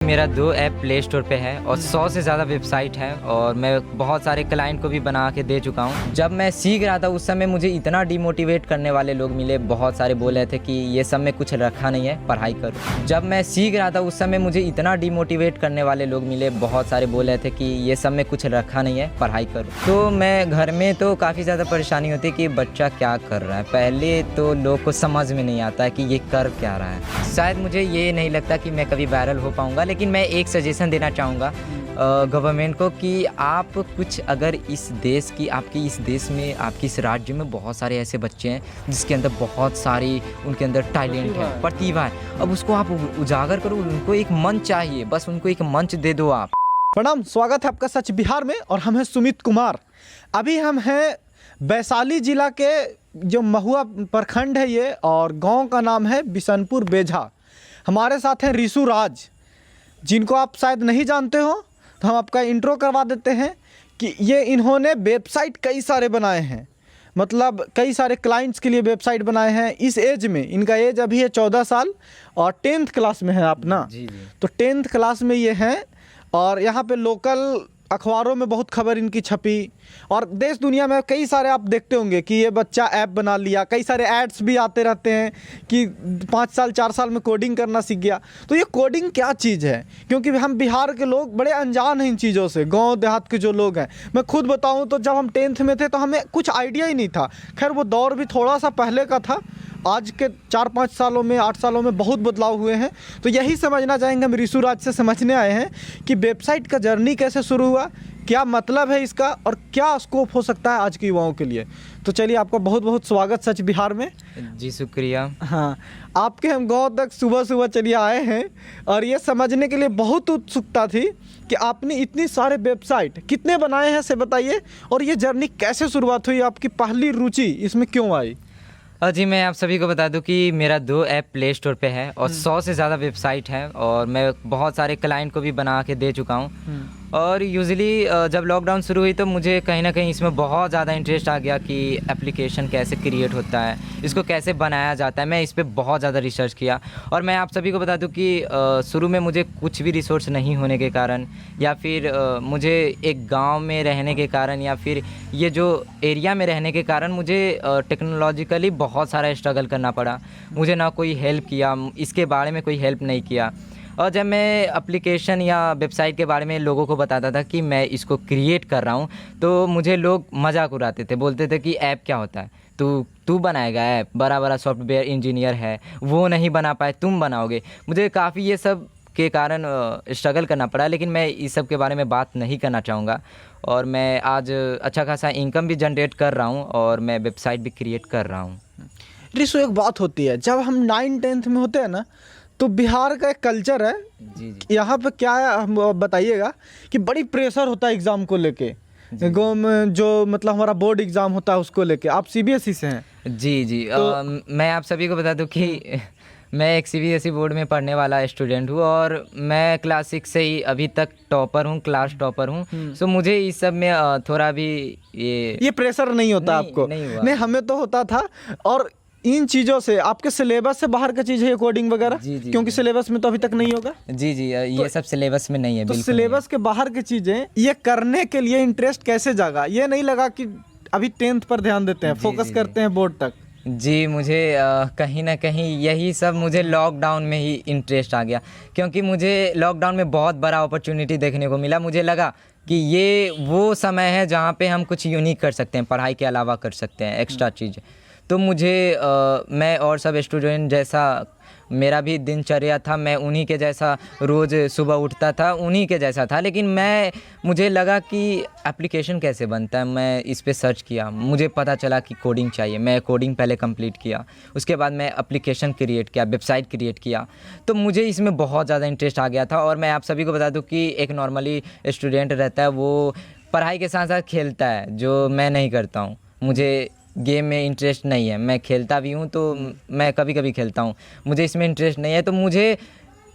मेरा 2 app play store पे है और 100 से ज़्यादा वेबसाइट है और मैं बहुत सारे क्लाइंट को भी बना के दे चुका हूँ। जब मैं सीख रहा था उस समय मुझे इतना डिमोटिवेट करने वाले लोग मिले, बहुत सारे बोल रहे थे कि ये सब में कुछ रखा नहीं है, पढ़ाई करो। जब मैं सीख रहा था उस समय मुझे इतना डिमोटिवेट करने वाले लोग मिले, बहुत सारे बोल रहे थे कि ये सब में कुछ रखा नहीं है, पढ़ाई करो। तो मैं घर में तो काफ़ी ज़्यादा परेशानी होती है कि बच्चा क्या कर रहा है। पहले तो लोग को समझ में नहीं आता है कि ये कर क्या रहा है। शायद मुझे ये नहीं लगता कि मैं कभी वायरल हो पाऊँगा, लेकिन मैं एक सजेशन देना चाहूँगा गवर्नमेंट को कि आप कुछ अगर इस देश की आपकी इस देश में आपकी इस राज्य में बहुत सारे ऐसे बच्चे हैं जिसके अंदर बहुत सारी उनके अंदर टैलेंट है, प्रतिभा है। अब उसको आप उजागर करो, उनको एक मंच चाहिए, बस उनको एक मंच दे दो आप। प्रणाम, स्वागत है आपका सच बिहार में और हम हैं सुमित कुमार। अभी हम हैं वैशाली जिला के जो महुआ प्रखंड है ये, और गांव का नाम है बिशनपुर बेझा। हमारे साथ हैं ऋषु राज, जिनको आप शायद नहीं जानते हो, तो हम आपका इंट्रो करवा देते हैं कि ये इन्होंने वेबसाइट कई सारे बनाए हैं, मतलब कई सारे क्लाइंट्स के लिए वेबसाइट बनाए हैं। इस एज में, इनका एज अभी है 14 साल और 10th क्लास में है आप ना? जी। तो 10th क्लास में ये हैं और यहाँ पे लोकल अखबारों में बहुत खबर इनकी छपी, और देश दुनिया में कई सारे आप देखते होंगे कि ये बच्चा ऐप बना लिया। कई सारे एड्स भी आते रहते हैं कि 5 साल 4 साल में कोडिंग करना सीख गया। तो ये कोडिंग क्या चीज़ है, क्योंकि हम बिहार के लोग बड़े अनजान हैं इन चीज़ों से। गांव देहात के जो लोग हैं, मैं खुद बताऊं तो जब हम 10th में थे तो हमें कुछ आइडिया ही नहीं था। खैर वो दौर भी थोड़ा सा पहले का था, आज के 4-5 सालों में 8 सालों में बहुत बदलाव हुए हैं। तो यही समझना चाहेंगे, हम ऋषु राज से समझने आए हैं कि वेबसाइट का जर्नी कैसे शुरू हुआ, क्या मतलब है इसका और क्या स्कोप हो सकता है आज के युवाओं के लिए। तो चलिए, आपका बहुत बहुत स्वागत सच बिहार में। जी शुक्रिया। हाँ, आपके हम गांव तक सुबह सुबह चलिए आए हैं और ये समझने के लिए बहुत उत्सुकता थी कि आपने इतनी सारे वेबसाइट कितने बनाए हैं से बताइए, और ये जर्नी कैसे शुरुआत हुई, आपकी पहली रुचि इसमें क्यों आई? जी, मैं आप सभी को बता दूं कि मेरा 2 ऐप प्ले स्टोर पे है और 100 से ज़्यादा वेबसाइट है और मैं बहुत सारे क्लाइंट को भी बना के दे चुका हूं। और यूजुअली जब लॉकडाउन शुरू हुई तो मुझे कहीं ना कहीं इसमें बहुत ज़्यादा इंटरेस्ट आ गया कि एप्लीकेशन कैसे क्रिएट होता है, इसको कैसे बनाया जाता है। मैं इस पर बहुत ज़्यादा रिसर्च किया और मैं आप सभी को बता दूं कि शुरू में मुझे कुछ भी रिसोर्स नहीं होने के कारण, या फिर मुझे एक गांव में रहने के कारण, या फिर ये जो एरिया में रहने के कारण मुझे टेक्नोलॉजिकली बहुत सारा स्ट्रगल करना पड़ा। मुझे ना कोई हेल्प किया, इसके बारे में कोई हेल्प नहीं किया। और जब मैं एप्लीकेशन या वेबसाइट के बारे में लोगों को बताता था कि मैं इसको क्रिएट कर रहा हूँ, तो मुझे लोग मजाक उड़ाते थे, बोलते थे कि ऐप क्या होता है, तू बनाएगा ऐप, बड़ा बड़ा सॉफ्टवेयर इंजीनियर है, वो नहीं बना पाए, तुम बनाओगे। मुझे काफ़ी ये सब के कारण स्ट्रगल करना पड़ा, लेकिन मैं इस सब के बारे में बात नहीं करना चाहूँगा। और मैं आज अच्छा खासा इनकम भी जनरेट कर रहा हूँ और मैं वेबसाइट भी क्रिएट कर रहा हूँ। ऋषु, एक बात होती है, जब हम 9-10th में होते हैं ना, तो बिहार का एक कल्चर है जी। यहाँ पे, क्या है हम बताइएगा कि बड़ी प्रेशर होता है एग्ज़ाम को लेके। गाँव में जो मतलब हमारा बोर्ड एग्ज़ाम होता है उसको लेके। आप CBSE से हैं? जी। मैं आप सभी को बता दूं कि मैं एक CBSE बोर्ड में पढ़ने वाला स्टूडेंट हूँ और मैं क्लास 6 से ही अभी तक टॉपर हूँ, क्लास टॉपर हूँ। सो मुझे इस सब में थोड़ा भी ये प्रेशर नहीं होता आपको? नहीं, हमें तो होता था। और इन चीज़ों से, आपके सिलेबस से बाहर का चीज़ है कोडिंग वगैरह? जी, क्योंकि सिलेबस में तो अभी तक नहीं होगा। जी, ये सब सिलेबस में नहीं है। तो सिलेबस के बाहर की चीज़ें ये करने के लिए इंटरेस्ट कैसे जागा? ये नहीं लगा कि अभी 10th पर ध्यान देते हैं, फोकस करते हैं बोर्ड तक? जी, मुझे कहीं ना कहीं यही सब मुझे लॉकडाउन में ही इंटरेस्ट आ गया, क्योंकि मुझे लॉकडाउन में बहुत बड़ा अपॉर्चुनिटी देखने को मिला। मुझे लगा कि ये वो समय है जहाँ पे हम कुछ यूनिक कर सकते हैं, पढ़ाई के अलावा कर सकते हैं एक्स्ट्रा चीज़। तो मुझे मैं और सब स्टूडेंट जैसा मेरा भी दिनचर्या था, मैं उन्हीं के जैसा रोज़ सुबह उठता था, उन्हीं के जैसा था। लेकिन मुझे लगा कि एप्लीकेशन कैसे बनता है। मैं इस पे सर्च किया, मुझे पता चला कि कोडिंग चाहिए। मैं कोडिंग पहले कंप्लीट किया, उसके बाद मैं एप्लीकेशन क्रिएट किया, वेबसाइट क्रिएट किया। तो मुझे इसमें बहुत ज़्यादा इंटरेस्ट आ गया था। और मैं आप सभी को बता दूं कि एक नॉर्मली स्टूडेंट रहता है, वो पढ़ाई के साथ साथ खेलता है, जो मैं नहीं करता हूँ। मुझे गेम में इंटरेस्ट नहीं है, मैं खेलता भी हूँ तो मैं कभी कभी खेलता हूँ, मुझे इसमें इंटरेस्ट नहीं है। तो मुझे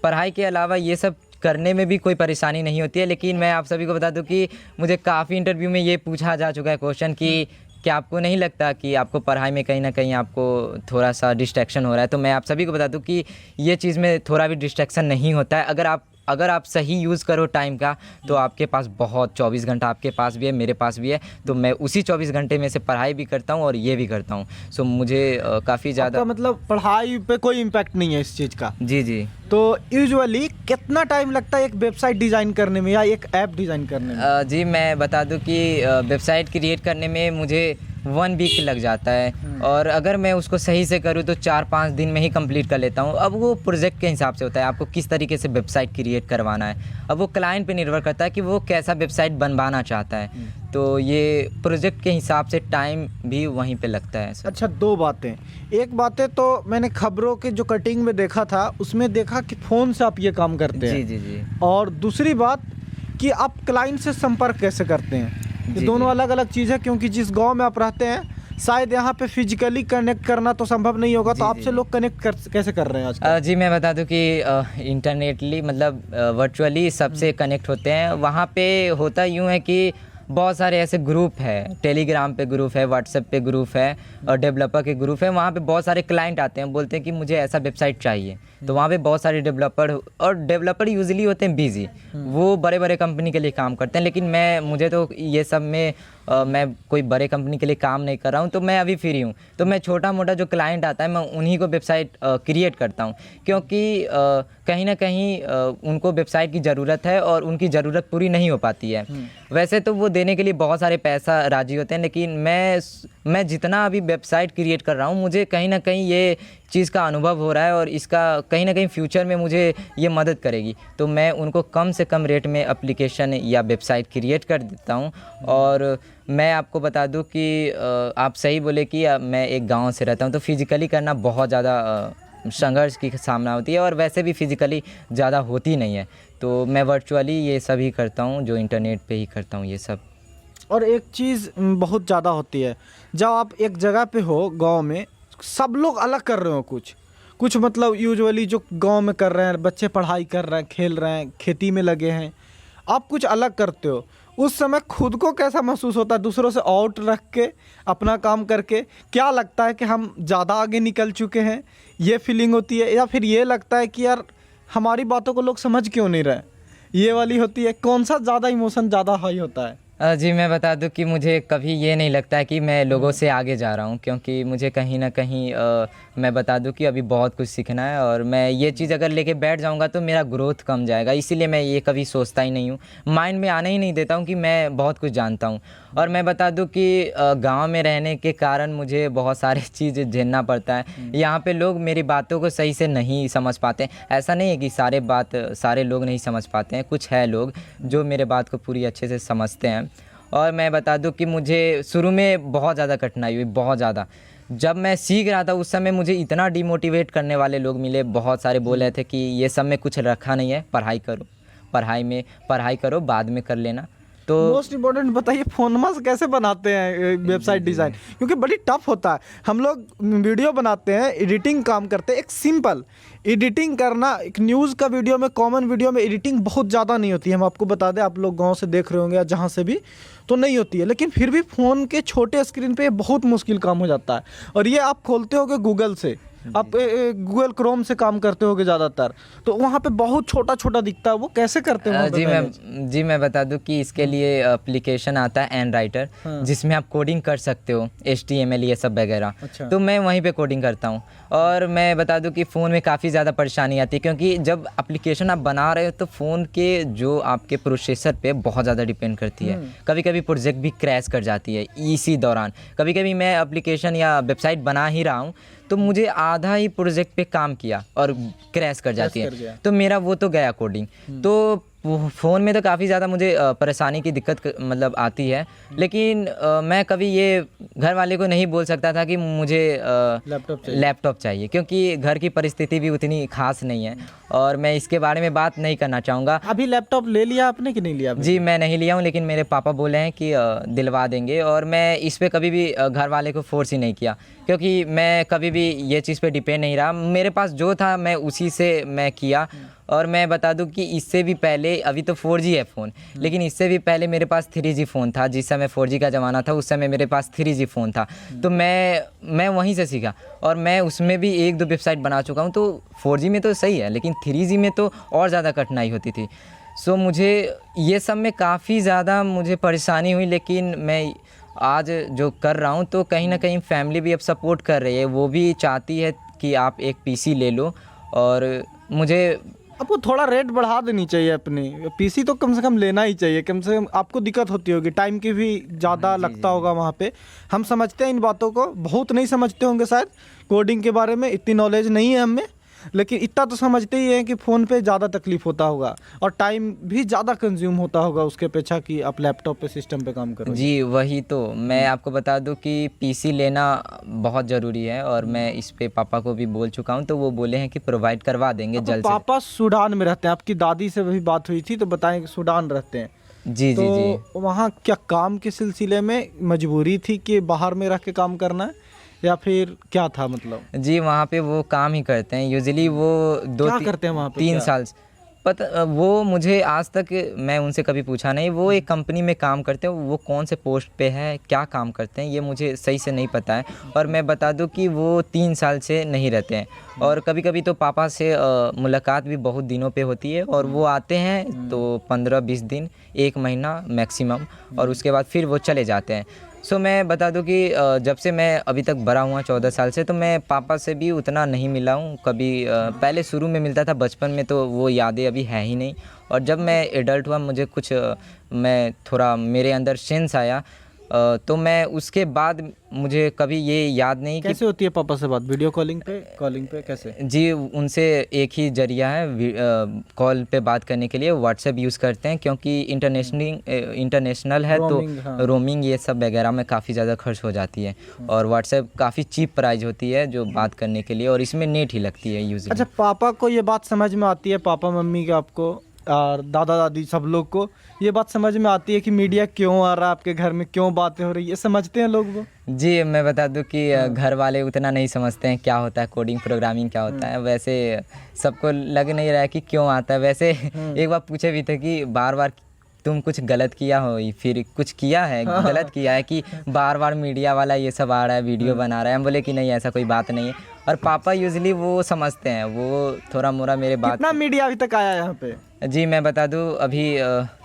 पढ़ाई के अलावा ये सब करने में भी कोई परेशानी नहीं होती है। लेकिन मैं आप सभी को बता दूं कि मुझे काफ़ी इंटरव्यू में ये पूछा जा चुका है क्वेश्चन कि क्या आपको नहीं लगता कि आपको पढ़ाई में कहीं ना कहीं आपको थोड़ा सा डिस्ट्रैक्शन हो रहा है? तो मैं आप सभी को बता दूं कि ये चीज़ में थोड़ा भी डिस्ट्रैक्शन नहीं होता है। अगर आप अगर आप सही यूज़ करो टाइम का तो आपके पास बहुत 24 घंटा आपके पास भी है, मेरे पास भी है। तो मैं उसी 24 घंटे में से पढ़ाई भी करता हूँ और ये भी करता हूँ। सो मुझे काफ़ी ज़्यादा आपका मतलब पढ़ाई पे कोई इम्पैक्ट नहीं है इस चीज़ का। जी जी। तो यूजुअली कितना टाइम लगता है एक वेबसाइट डिज़ाइन करने में या एक ऐप डिज़ाइन करने में? जी मैं बता दूं कि वेबसाइट क्रिएट करने में मुझे 1 वीक लग जाता है और अगर मैं उसको सही से करूँ तो 4-5 दिन में ही कंप्लीट कर लेता हूँ। अब वो प्रोजेक्ट के हिसाब से होता है, आपको किस तरीके से वेबसाइट क्रिएट करवाना है। अब वो क्लाइंट पे निर्भर करता है कि वो कैसा वेबसाइट बनवाना चाहता है। तो ये प्रोजेक्ट के हिसाब से टाइम भी वहीं पे लगता है सर। अच्छा, दो बातें। एक बातें तो मैंने खबरों के जो कटिंग में देखा था उसमें देखा कि फ़ोन से आप ये काम करते हैं। जी जी जी। और दूसरी बात कि आप क्लाइंट से संपर्क कैसे करते हैं। ये जी, दोनों जी। अलग अलग चीज़ है, क्योंकि जिस गांव में आप रहते हैं शायद यहाँ पे फिजिकली कनेक्ट करना तो संभव नहीं होगा। तो जी, आपसे जी। लोग कनेक्ट कैसे कर रहे हैं आजकल? जी मैं बता दूं कि इंटरनेटली मतलब वर्चुअली सबसे कनेक्ट होते हैं। वहाँ पे होता यूँ है कि बहुत सारे ऐसे ग्रुप है, टेलीग्राम पे ग्रुप है, व्हाट्सएप पे ग्रुप है और डेवलपर के ग्रुप है। वहाँ पे बहुत सारे क्लाइंट आते हैं, बोलते हैं कि मुझे ऐसा वेबसाइट चाहिए। तो वहाँ पे बहुत सारे डेवलपर यूजुअली होते हैं बिजी, वो बड़े बड़े कंपनी के लिए काम करते हैं। लेकिन मुझे तो ये सब में मैं कोई बड़े कंपनी के लिए काम नहीं कर रहा हूँ। तो मैं अभी फ्री हूँ, तो मैं छोटा मोटा जो क्लाइंट आता है मैं उन्हीं को वेबसाइट क्रिएट करता हूँ। क्योंकि कहीं ना कहीं उनको वेबसाइट की ज़रूरत है और उनकी ज़रूरत पूरी नहीं हो पाती है। वैसे तो वो देने के लिए बहुत सारे पैसा राजी होते हैं, लेकिन मैं जितना अभी वेबसाइट क्रिएट कर रहा हूँ मुझे कहीं ना कहीं ये चीज़ का अनुभव हो रहा है और इसका कहीं ना कहीं फ्यूचर में मुझे ये मदद करेगी। तो मैं उनको कम से कम रेट में एप्लीकेशन या वेबसाइट क्रिएट कर देता हूँ। और मैं आपको बता दूं कि आप सही बोले कि मैं एक गांव से रहता हूं, तो फिज़िकली करना बहुत ज़्यादा संघर्ष की सामना होती है और वैसे भी फिज़िकली ज़्यादा होती नहीं है। तो मैं वर्चुअली ये सब ही करता हूं, जो इंटरनेट पे ही करता हूं ये सब। और एक चीज़ बहुत ज़्यादा होती है, जब आप एक जगह पे हो गांव में, सब लोग अलग कर रहे हो कुछ मतलब यूजुअली जो गांव में कर रहे हैं, बच्चे पढ़ाई कर रहे हैं, खेल रहे हैं, खेती में लगे हैं, आप कुछ अलग करते हो। उस समय खुद को कैसा महसूस होता है दूसरों से आउट रख के अपना काम करके? क्या लगता है कि हम ज़्यादा आगे निकल चुके हैं, ये फीलिंग होती है, या फिर ये लगता है कि यार हमारी बातों को लोग समझ क्यों नहीं रहे, ये वाली होती है? कौन सा ज़्यादा इमोशन ज़्यादा हाई होता है? जी मैं बता दूं कि मुझे कभी ये नहीं लगता है कि मैं लोगों से आगे जा रहा हूं, क्योंकि मुझे कहीं ना कहीं मैं बता दूं कि अभी बहुत कुछ सीखना है और मैं ये चीज़ अगर लेके बैठ जाऊंगा तो मेरा ग्रोथ कम जाएगा। इसीलिए मैं ये कभी सोचता ही नहीं हूं, माइंड में आने ही नहीं देता हूं कि मैं बहुत कुछ जानता हूं। और मैं बता दूं कि गांव में रहने के कारण मुझे बहुत सारे चीज़ झेलना पड़ता है। यहाँ पे लोग मेरी बातों को सही से नहीं समझ पाते। ऐसा नहीं है कि सारे लोग नहीं समझ पाते हैं, कुछ है लोग जो मेरे बात को पूरी अच्छे से समझते हैं। और मैं बता दूं कि मुझे शुरू में बहुत ज़्यादा कठिनाई हुई, बहुत ज़्यादा। जब मैं सीख रहा था उस समय मुझे इतना डिमोटिवेट करने वाले लोग मिले, बहुत सारे बोल रहे थे कि ये सब में कुछ रखा नहीं है, पढ़ाई करो बाद में कर लेना। तो मोस्ट इम्पोर्टेंट बताइए, फोनमा से कैसे बनाते हैं वेबसाइट डिज़ाइन? क्योंकि बड़ी टफ होता है। हम लोग वीडियो बनाते हैं, एडिटिंग काम करते हैं, एक सिंपल एडिटिंग करना, एक न्यूज़ का वीडियो में, कॉमन वीडियो में एडिटिंग बहुत ज़्यादा नहीं होती है। हम आपको बता दें, आप लोग गांव से देख रहे होंगे या जहाँ से भी, तो नहीं होती है। लेकिन फिर भी फ़ोन के छोटे स्क्रीन पे बहुत मुश्किल काम हो जाता है। और ये आप खोलते होगे गूगल से, आप गूगल क्रोम से काम करते होगे ज़्यादातर, तो वहाँ पे बहुत छोटा छोटा दिखता है। वो कैसे करते हैं? जी मैं बता दूं कि इसके लिए एप्लीकेशन आता है एन राइटर, जिसमें आप कोडिंग कर सकते हो, HTML ये सब वगैरह। अच्छा। तो मैं वहीं पे कोडिंग करता हूँ। और मैं बता दूं कि फ़ोन में काफ़ी ज़्यादा परेशानी आती है, क्योंकि जब एप्लीकेशन आप बना रहे हो तो फ़ोन के जो आपके प्रोसेसर पे बहुत ज़्यादा डिपेंड करती है। कभी कभी प्रोजेक्ट भी क्रैश कर जाती है इसी दौरान। कभी कभी मैं एप्लीकेशन या वेबसाइट बना ही रहा हूँ तो मुझे आधा ही प्रोजेक्ट पे काम किया और क्रैश कर जाती है, तो मेरा वो तो गया कोडिंग। तो फ़ोन में तो काफ़ी ज़्यादा मुझे परेशानी की दिक्कत मतलब आती है। लेकिन मैं कभी ये घर वाले को नहीं बोल सकता था कि मुझे लैपटॉप चाहिए, क्योंकि घर की परिस्थिति भी उतनी खास नहीं है और मैं इसके बारे में बात नहीं करना चाहूँगा। अभी लैपटॉप ले लिया आपने कि नहीं लिया अभी? जी मैं नहीं लिया हूँ, लेकिन मेरे पापा बोले हैं कि दिलवा देंगे। और मैं इस पे कभी भी घर वाले को फोर्स ही नहीं किया, क्योंकि मैं कभी भी ये चीज़ पे डिपेंड नहीं रहा। मेरे पास जो था मैं उसी से मैं किया और मैं बता दूं कि इससे भी पहले, अभी तो 4G है फ़ोन, लेकिन इससे भी पहले मेरे पास 3G फ़ोन था। जिस समय 4G का ज़माना था उस समय मेरे पास 3G फ़ोन था। तो मैं वहीं से सीखा और मैं उसमें भी 1-2 वेबसाइट बना चुका हूँ। तो 4G में तो सही है, लेकिन 3G में तो और ज़्यादा कठिनाई होती थी। सो मुझे ये सब में काफ़ी ज़्यादा मुझे परेशानी हुई, लेकिन मैं आज जो कर रहा हूँ तो कहीं ना कहीं फैमिली भी अब सपोर्ट कर रही है। वो भी चाहती है कि आप एक पीसी ले लो, और मुझे आपको थोड़ा रेट बढ़ा देनी चाहिए अपनी। पीसी तो कम से कम लेना ही चाहिए, कम से कम आपको दिक्कत होती होगी, टाइम की भी ज़्यादा लगता होगा वहाँ पे। हम समझते हैं इन बातों को, बहुत नहीं समझते होंगे शायद, कोडिंग के बारे में इतनी नॉलेज नहीं है हमें, लेकिन इतना तो समझते ही हैं कि फ़ोन पे ज़्यादा तकलीफ़ होता होगा और टाइम भी ज़्यादा कंज्यूम होता होगा उसके अपेक्षा कि आप लैपटॉप पे सिस्टम पे काम करो। जी वही तो मैं आपको बता दूं कि पीसी लेना बहुत ज़रूरी है, और मैं इस पे पापा को भी बोल चुका हूं, तो वो बोले हैं कि प्रोवाइड करवा देंगे आपको जल्द से। पापा सूडान में रहते हैं, आपकी दादी से भी बात हुई थी तो बताएं कि सूडान रहते हैं। जी जी जी तो वहाँ क्या काम के सिलसिले में मजबूरी थी कि बाहर में रह के काम करना है, या फिर क्या था मतलब? जी वहाँ पे वो काम ही करते हैं यूजुअली। वो क्या करते हैं वहाँ पे? 3 क्या? साल से पता, वो मुझे आज तक मैं उनसे कभी पूछा नहीं। वो एक कंपनी में काम करते हैं, वो कौन से पोस्ट पे है, क्या काम करते हैं, ये मुझे सही से नहीं पता है। और मैं बता दूं कि वो 3 साल से नहीं रहते हैं, और कभी कभी तो पापा से मुलाकात भी बहुत दिनों पे होती है, और वो आते हैं तो 15-20 दिन, 1 महीना मैक्सिमम, और उसके बाद फिर वो चले जाते हैं। सो मैं बता दूं कि जब से मैं अभी तक बड़ा हुआ 14 साल से, तो मैं पापा से भी उतना नहीं मिला हूं कभी। पहले शुरू में मिलता था बचपन में, तो वो यादें अभी है ही नहीं। और जब मैं एडल्ट हुआ, मुझे कुछ मैं थोड़ा मेरे अंदर सेंस आया, तो मैं उसके बाद मुझे कभी ये याद नहीं कि कैसे होती है पापा से बात? वीडियो कॉलिंग पे कैसे? जी उनसे एक ही जरिया है कॉल पे बात करने के लिए, व्हाट्सएप यूज़ करते हैं, क्योंकि इंटरनेशनल है रोमिंग, तो हाँ। रोमिंग ये सब वगैरह में काफ़ी ज़्यादा खर्च हो जाती है, और व्हाट्सएप काफ़ी चीप प्राइस होती है जो बात करने के लिए, और इसमें नेट ही लगती है यूज़। अच्छा, पापा को ये बात समझ में आती है, पापा मम्मी को, आपको और दादा दादी सब लोग को ये बात समझ में आती है कि मीडिया क्यों आ रहा है आपके घर में, क्यों बातें हो रही है, समझते हैं लोग वो? जी मैं बता दूं कि घर वाले उतना नहीं समझते हैं क्या होता है कोडिंग प्रोग्रामिंग क्या होता है। वैसे सबको लग नहीं रहा है कि क्यों आता है। वैसे एक बार पूछे भी थे कि बार बार तुम कुछ गलत किया हो, फिर कुछ किया है गलत किया है कि बार बार मीडिया वाला ये सब आ रहा है, वीडियो बना रहा है। हम बोले कि नहीं ऐसा कोई बात नहीं है, और पापा यूजुअली वो समझते हैं, वो थोड़ा मोरा मेरे बात। कितना मीडिया अभी तक आया यहाँ पे? जी मैं बता दूं अभी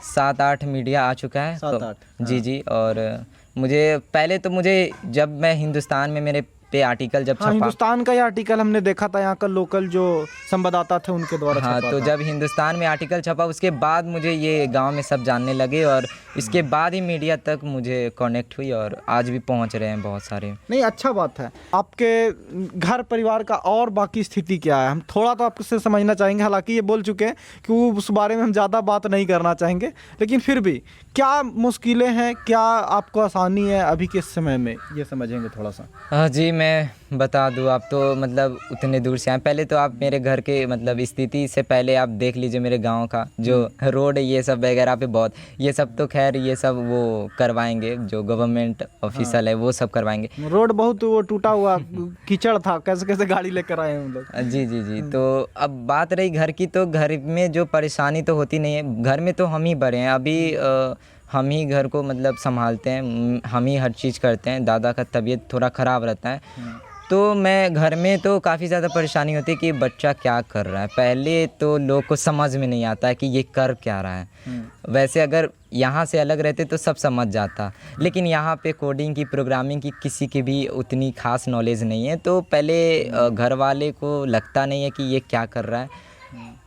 7-8 मीडिया आ चुका है। 7-8, जी जी। और मुझे पहले तो मुझे जब मैं हिंदुस्तान में मेरे पे आर्टिकल जब हाँ, छपा, हिंदुस्तान का ये आर्टिकल हमने देखा था, यहाँ का लोकल जो संवाददाता थे उनके द्वारा हाँ, छपा तो था। जब हिंदुस्तान में आर्टिकल छपा उसके बाद मुझे ये गांव में सब जानने लगे, और इसके बाद ही मीडिया तक मुझे कनेक्ट हुई, और आज भी पहुंच रहे हैं बहुत सारे। नहीं, अच्छा बात है। आपके घर परिवार का और बाकी स्थिति क्या है, हम थोड़ा तो आपसे समझना चाहेंगे। हालांकि ये बोल चुके हैं कि वो उस बारे में हम ज़्यादा बात नहीं करना चाहेंगे, लेकिन फिर भी क्या मुश्किलें हैं, क्या आपको आसानी है अभी के समय में, ये समझेंगे थोड़ा सा। हाँ जी मैं बता दूँ, आप तो मतलब उतने दूर से आए, पहले तो आप मेरे घर के मतलब स्थिति से पहले आप देख लीजिए मेरे गांव का जो रोड है, ये सब वगैरह पे बहुत, ये सब तो खैर ये सब वो करवाएंगे, जो गवर्नमेंट ऑफिशियल है वो सब करवाएंगे। रोड बहुत वो टूटा हुआ कीचड़ था, कैसे कैसे गाड़ी लेकर आए हम लोग। जी जी जी। तो अब बात रही घर की, तो घर में जो परेशानी तो होती नहीं है, घर में तो हम ही बड़े हैं अभी, हम ही घर को मतलब संभालते हैं, हम ही हर चीज़ करते हैं। दादा का तबीयत थोड़ा ख़राब रहता है, तो मैं घर में तो काफ़ी ज़्यादा परेशानी होती है कि बच्चा क्या कर रहा है। पहले तो लोग को समझ में नहीं आता है कि ये कर क्या रहा है। वैसे अगर यहाँ से अलग रहते तो सब समझ जाता, लेकिन यहाँ पे कोडिंग की प्रोग्रामिंग की किसी की भी उतनी खास नॉलेज नहीं है, तो पहले घर वाले को लगता नहीं है कि ये क्या कर रहा है।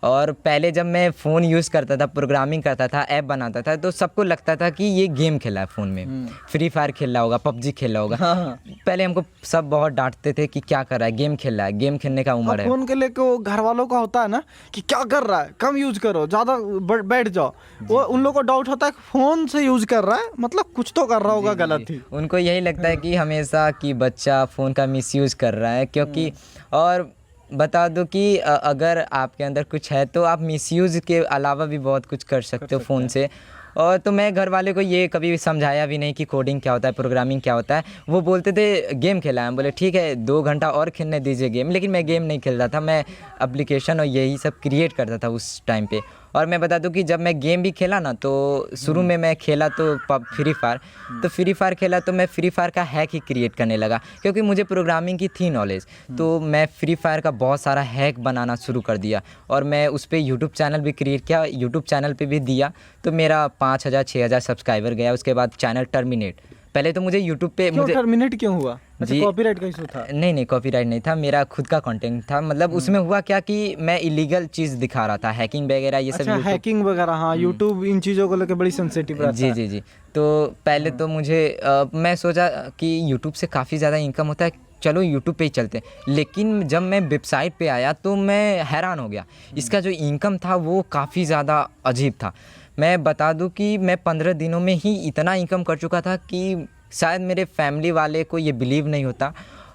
और पहले जब मैं फ़ोन यूज़ करता था, प्रोग्रामिंग करता था, ऐप बनाता था, तो सबको लगता था कि ये गेम खेला है फ़ोन में, फ्री फायर खेल रहा होगा, पबजी खेल रहा होगा। हाँ। पहले हमको सब बहुत डांटते थे कि क्या कर रहा है, गेम खेल रहा है, गेम खेलने का उम्र है। फोन के लेके वो घर वालों का होता है ना कि क्या कर रहा है, कम यूज करो, ज़्यादा बैठ जाओ। वो उन लोगों को डाउट होता है कि फ़ोन से यूज कर रहा है, मतलब कुछ तो कर रहा होगा गलत ही। उनको यही लगता है कि हमेशा कि बच्चा फ़ोन का मिसयूज़ कर रहा है, क्योंकि और बता दो कि अगर आपके अंदर कुछ है तो आप मिसयूज़ के अलावा भी बहुत कुछ कर सकते हो फ़ोन से। और तो मैं घर वाले को ये कभी समझाया भी नहीं कि कोडिंग क्या होता है, प्रोग्रामिंग क्या होता है। वो बोलते थे गेम खेला है, बोले ठीक है 2 घंटा और खेलने दीजिए गेम, लेकिन मैं गेम नहीं खेल रहा था, मैं एप्लीकेशन और यही सब क्रिएट करता था उस टाइम पे। और मैं बता दूं कि जब मैं गेम भी खेला ना, तो शुरू में मैं खेला तो फ्री फायर, तो फ्री फायर खेला तो मैं फ्री फायर का हैक ही क्रिएट करने लगा, क्योंकि मुझे प्रोग्रामिंग की थी नॉलेज। तो मैं फ्री फायर का बहुत सारा हैक बनाना शुरू कर दिया, और मैं उस पर यूट्यूब चैनल भी क्रिएट किया, यूट्यूब चैनल पे भी दिया, तो मेरा 5000 6000 सब्सक्राइबर गया। उसके बाद चैनल टर्मिनेट। पहले तो मुझे यूट्यूब पे क्यों टर्मिनेट क्यों हुआ? अच्छा, जी, कॉपीराइट का इशू था? नहीं कॉपीराइट नहीं था, मेरा खुद का कंटेंट था। मतलब उसमें हुआ क्या कि मैं इलीगल चीज़ दिखा रहा था, हैकिंग वगैरह ये सब। अच्छा, हैकिंग वगैरह, हाँ, यूट्यूब इन चीज़ों को लेकर बड़ी सेंसिटिव रहता है। जी। तो पहले तो मुझे मैं सोचा कि यूट्यूब से काफ़ी ज़्यादा इनकम होता है, चलो यूट्यूब पे ही चलते हैं। लेकिन जब मैं वेबसाइट पे आया तो मैं हैरान हो गया, इसका जो इनकम था वो काफ़ी ज़्यादा अजीब था। मैं बता दूं कि मैं 15 दिनों में ही इतना इनकम कर चुका था कि शायद मेरे फैमिली वाले को ये बिलीव नहीं होता।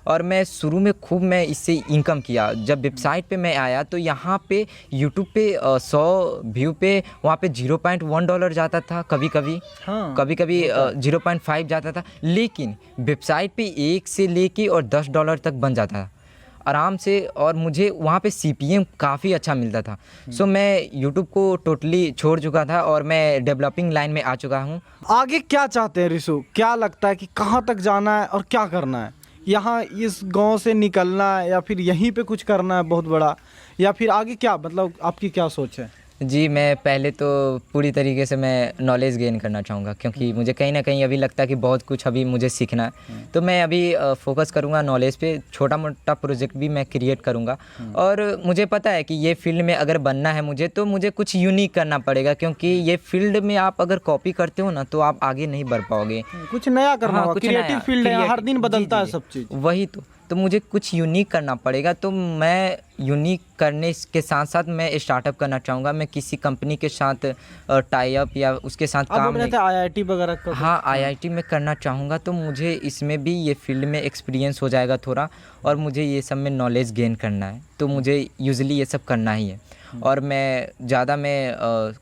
और मैं शुरू में खूब मैं इससे इनकम किया। जब वेबसाइट पे मैं आया तो यहाँ पे यूट्यूब पे 100 व्यू पे वहाँ पे $0.1 जाता था, कभी कभी हाँ, कभी कभी 0.5 जाता था। लेकिन वेबसाइट पे 1 से लेके और $10 तक बन जाता था आराम से, और मुझे वहाँ पे CPM काफ़ी अच्छा मिलता था। सो मैं यूट्यूब को टोटली छोड़ चुका था और मैं डेवलपिंग लाइन में आ चुका हूँ। आगे क्या चाहते हैं रिशु? क्या लगता है कि कहाँ तक जाना है और क्या करना है? यहाँ इस गांव से निकलना है या फिर यहीं पे कुछ करना है बहुत बड़ा, या फिर आगे क्या, मतलब आपकी क्या सोच है? जी, मैं पहले तो पूरी तरीके से मैं नॉलेज गेन करना चाहूँगा, क्योंकि मुझे कहीं ना कहीं अभी लगता है कि बहुत कुछ अभी मुझे सीखना है। तो मैं अभी फोकस करूँगा नॉलेज पे, छोटा मोटा प्रोजेक्ट भी मैं क्रिएट करूँगा। और मुझे पता है कि ये फील्ड में अगर बनना है मुझे, तो मुझे कुछ यूनिक करना पड़ेगा, क्योंकि ये फील्ड में आप अगर कॉपी करते हो ना तो आप आगे नहीं बढ़ पाओगे। कुछ नया करना होगा, क्रिएटिव फील्ड है, हर दिन बदलता है जी, सब चीज़। वही तो मुझे कुछ यूनिक करना पड़ेगा। तो मैं यूनिक करने के साथ साथ मैं स्टार्टअप करना चाहूँगा। मैं किसी कंपनी के साथ टाई अप या उसके साथ आप काम बोल रहे थे IIT वगैरह का? हाँ, IIT में करना चाहूँगा। तो मुझे इसमें भी ये फील्ड में एक्सपीरियंस हो जाएगा थोड़ा, और मुझे ये सब में नॉलेज गेन करना है। तो मुझे यूजुअली ये सब करना ही है। और मैं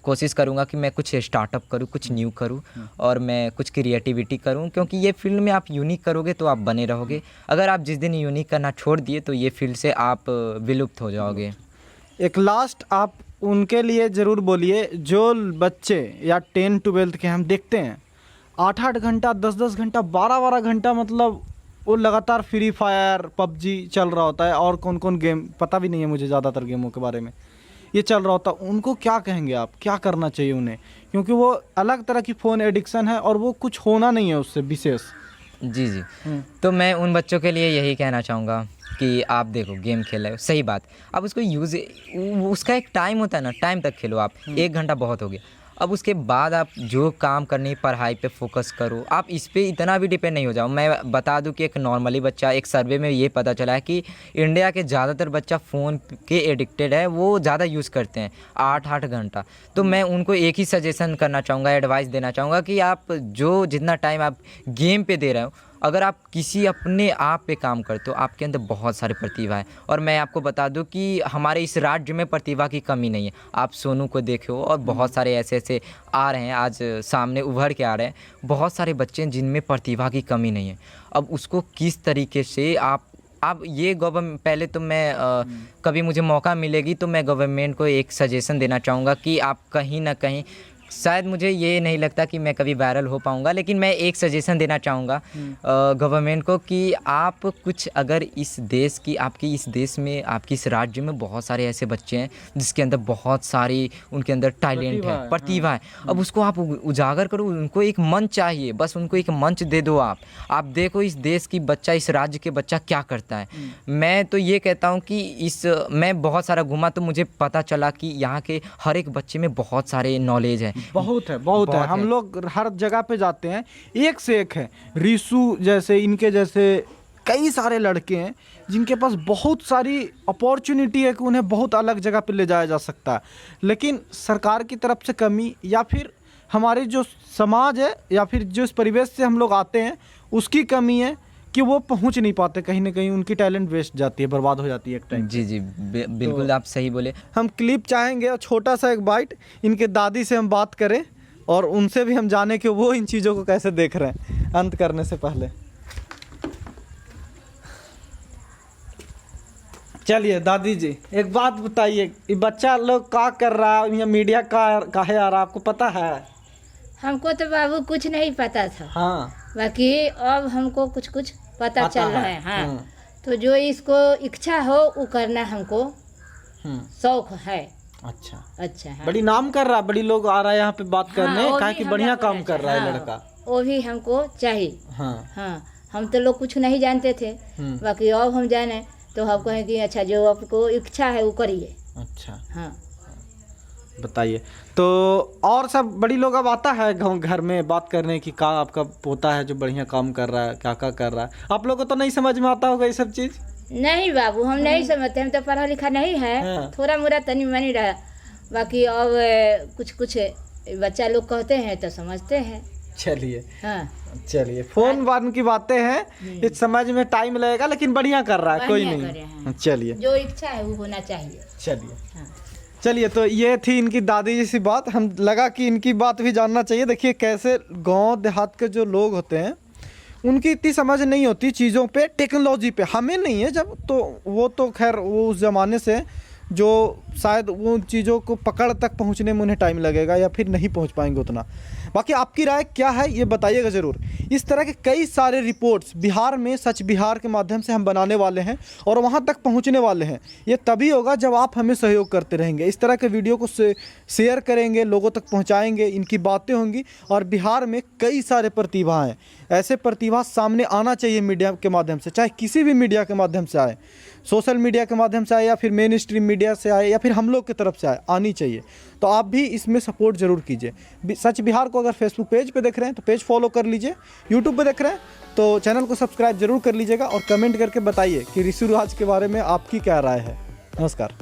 कोशिश करूँगा कि मैं कुछ स्टार्टअप करूँ, कुछ न्यू करूँ, और मैं कुछ क्रिएटिविटी करूँ, क्योंकि ये फील्ड में आप यूनिक करोगे तो आप बने रहोगे। अगर आप जिस दिन यूनिक करना छोड़ दिए तो ये फील्ड से आप विलुप्त हो जाओगे। एक लास्ट आप उनके लिए ज़रूर बोलिए जो बच्चे या 10-12 के हम देखते हैं 8-8 घंटा, 10-10 घंटा, 12-12 घंटा, मतलब वो लगातार फ्री फायर, PUBG चल रहा होता है, और कौन कौन गेम पता भी नहीं है मुझे ज़्यादातर गेमों के बारे में, ये चल रहा होता है। उनको क्या कहेंगे आप, क्या करना चाहिए उन्हें? क्योंकि वो अलग तरह की फ़ोन एडिक्शन है और वो कुछ होना नहीं है उससे विशेष। जी। तो मैं उन बच्चों के लिए यही कहना चाहूँगा कि आप देखो गेम खेल रहे हो, सही बात, आप उसको उसका एक टाइम होता है ना, टाइम तक खेलो आप। 1 घंटा बहुत हो गया। अब उसके बाद आप जो काम करनी है पढ़ाई पे फोकस करो। आप इस पे इतना भी डिपेंड नहीं हो जाओ। मैं बता दूं कि एक नॉर्मली बच्चा, एक सर्वे में ये पता चला है कि इंडिया के ज़्यादातर बच्चा फ़ोन के एडिक्टेड है, वो ज़्यादा यूज़ करते हैं 8-8 घंटा। तो मैं उनको एक ही सजेशन करना चाहूँगा, एडवाइस देना चाहूँगा कि आप जो जितना टाइम आप गेम पे दे रहे हो, अगर आप किसी अपने आप पे काम करते हो, आपके अंदर बहुत सारी प्रतिभा है। और मैं आपको बता दूं कि हमारे इस राज्य में प्रतिभा की कमी नहीं है। आप सोनू को देखो, और बहुत सारे ऐसे ऐसे आ रहे हैं, आज सामने उभर के आ रहे हैं। बहुत सारे बच्चे हैं जिनमें प्रतिभा की कमी नहीं है। अब उसको किस तरीके से आप ये गवर्नमेंट, पहले तो मैं कभी मुझे मौका मिलेगी तो मैं गवर्नमेंट को एक सजेशन देना चाहूँगा कि आप कहीं ना कहीं, शायद मुझे ये नहीं लगता कि मैं कभी वायरल हो पाऊँगा, लेकिन मैं एक सजेशन देना चाहूँगा गवर्नमेंट को कि आप कुछ, अगर इस देश की, आपकी इस देश में, आपकी इस राज्य में बहुत सारे ऐसे बच्चे हैं जिसके अंदर बहुत सारी, उनके अंदर टैलेंट है, प्रतिभा है। अब उसको आप उजागर करो, उनको एक मंच चाहिए, बस उनको एक मंच दे दो। आप देखो इस देश की बच्चा, इस राज्य के बच्चा क्या करता है। मैं तो ये कहता हूँ कि मैं बहुत सारा घूमा तो मुझे पता चला कि यहाँ के हर एक बच्चे में बहुत सारे नॉलेज है। बहुत है। हम लोग हर जगह पे जाते हैं, एक से एक है। रिशु जैसे, इनके जैसे कई सारे लड़के हैं जिनके पास बहुत सारी अपॉर्चुनिटी है कि उन्हें बहुत अलग जगह पे ले जाया जा सकता है, लेकिन सरकार की तरफ से कमी, या फिर हमारे जो समाज है, या फिर जिस परिवेश से हम लोग आते हैं उसकी कमी है कि वो पहुंच नहीं पाते। कहीं ना कहीं उनकी टैलेंट वेस्ट जाती है, बर्बाद हो जाती है एक टाइम। जी बिल्कुल, आप सही बोले। हम क्लिप चाहेंगे और छोटा सा एक बाइट इनके दादी से हम बात करें और उनसे भी हम जाने कि वो इन चीज़ों को कैसे देख रहे हैं अंत करने से पहले। चलिए दादी जी, एक बात बताइए, ये बच्चा लोग का कर रहा है या मीडिया का काहे आ रहा आपको पता है? हमको तो बाबू कुछ नहीं पता था, हाँ, बाकी अब हमको कुछ कुछ पता चल रहा है। हाँ, तो जो इसको इच्छा हो वो करना हमको शौक है। अच्छा, अच्छा, हाँ। बड़ी नाम कर रहा है, बड़ी लोग आ रहा है यहाँ पे बात करने, वो कहा भी कि हमरा बढ़िया को काम अच्छा, कर रहा है हाँ, लड़का। वो भी हमको चाहिए। हाँ, हाँ, हम तो लोग कुछ नहीं जानते थे, बाकी अब हम जाने तो हम कहें कि अच्छा जो आपको इच्छा है वो करिए। अच्छा, हाँ, बताइए। तो और सब बड़ी लोग अब आता है गाँव घर में बात करने की, का आपका पोता है जो बढ़िया काम कर रहा है, क्या क्या कर रहा है, आप लोग को तो नहीं समझ में आता होगा ये सब चीज़? नहीं बाबू, हम नहीं समझते, हम तो पढ़ा लिखा नहीं है। हाँ। थोड़ा मोड़ा तनी मनी रहा, बाकी अब कुछ कुछ बच्चा लोग कहते हैं तो समझते हैं। चलिए, हाँ, चलिए, फोन वान की बातें हैं, इस समझ में टाइम लगेगा, लेकिन बढ़िया कर रहा है, कोई बढ़िया करे नहीं। हैं। चलिए, जो इच्छा है वो होना चाहिए। चलिए, हाँ। चलिए, तो ये थी इनकी दादी जी सी बात। हम लगा कि इनकी बात भी जानना चाहिए। देखिए कैसे गांव देहात के जो लोग होते हैं उनकी इतनी समझ नहीं होती चीज़ों पे, टेक्नोलॉजी पे। हमें नहीं है जब, तो वो तो खैर वो उस ज़माने से जो शायद वो चीज़ों को पकड़ तक पहुंचने में उन्हें टाइम लगेगा या फिर नहीं पहुंच पाएंगे उतना। बाकी आपकी राय क्या है ये बताइएगा ज़रूर। इस तरह के कई सारे रिपोर्ट्स बिहार में सच बिहार के माध्यम से हम बनाने वाले हैं और वहां तक पहुंचने वाले हैं। ये तभी होगा जब आप हमें सहयोग करते रहेंगे, इस तरह के वीडियो को शेयर करेंगे, लोगों तक पहुंचाएंगे, इनकी बातें होंगी। और बिहार में कई सारे प्रतिभा हैं, ऐसे प्रतिभा सामने आना चाहिए मीडिया के माध्यम से, चाहे किसी भी मीडिया के माध्यम से आए, सोशल मीडिया के माध्यम से आए या फिर मेन स्ट्रीम मीडिया से आए या फिर हम लोग की तरफ से आए, आनी चाहिए। तो आप भी इसमें सपोर्ट ज़रूर कीजिए। सच बिहार को अगर फेसबुक पेज पे देख रहे हैं तो पेज फॉलो कर लीजिए, यूट्यूब पे देख रहे हैं तो चैनल को सब्सक्राइब जरूर कर लीजिएगा और कमेंट करके बताइए कि ऋषि राज के बारे में आपकी क्या राय है। नमस्कार।